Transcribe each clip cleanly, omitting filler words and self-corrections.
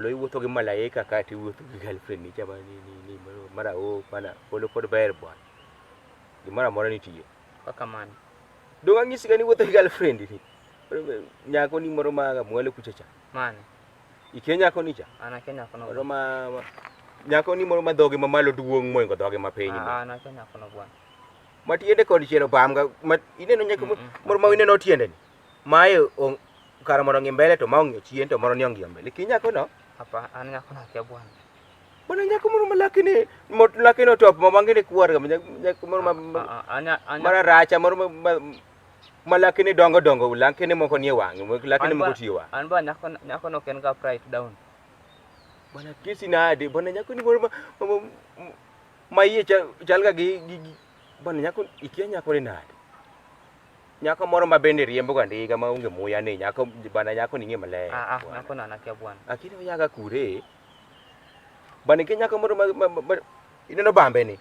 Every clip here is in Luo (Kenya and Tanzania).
lo iwuotho gi malaika kata iwuotho gi girlfriend ni chama ni mara o mana polo pod ber bwana gimara mora nitie kaka mano donga ngisi gani wuotho gi girlfriend ni nyako ni moro maga mwale kuchacha mane ikenya ko nicha ana kenya kono moro ma nyako ni moro ma dhoge mamalo duong' moingo dhoge mapiny ana kenya kono bwana matiende kod chiero bamga ineno nyako moro ma ineno tiende ni mae kara moro ngi mbele to maonge chien to moro ni ongi mbele kinyako no hapa ana nyako na kia bwana bwana nyako moro malakini lakini top mamangine kuarga nyako moro mararacha moro malakini dongo lakini moko nie wangi lakini moko tiwa an ba nyako no ken ga pride down bwana kisi na ade bwana nyako ni moro maiye chalga gi bwana nyako ikia nyako ni nade nyako moro mabende riembo ga ndiga maunge muya ni nyako bwana nyako ni nge male nyako na nakia bwana akini oyaga kure bwana ke nyako moro ineno bambe ni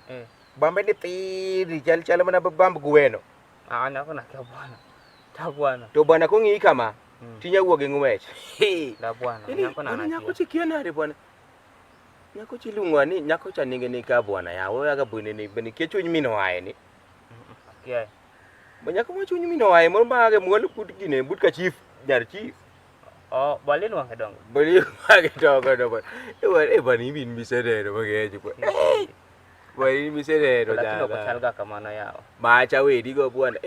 bambe ni tiri chal mana bambe gweno nyako nakia bwana ta bwana to bwana ko ngi kama tinya wuoge ngwech la bwana nyako na nakia nyako chikia nade bwana nyako chilungwa ni nyako cha ninge ni ka bwana yawo yaga bune ni bani ke chuny mino aye ni kia nyako mo chuny mino aye moro baage mwalo gine but ka chief nyar chief balin wange dong bali wage togo do bani bin misedero bageje ko bani misedero lakini ko chalga kamano yao macha wedi go bwana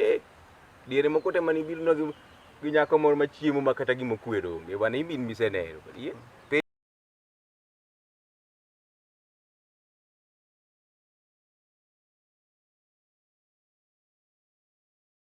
diere moko te mani bilno gi nyako moro machiemo makata gimo kwero nge bani bin misenero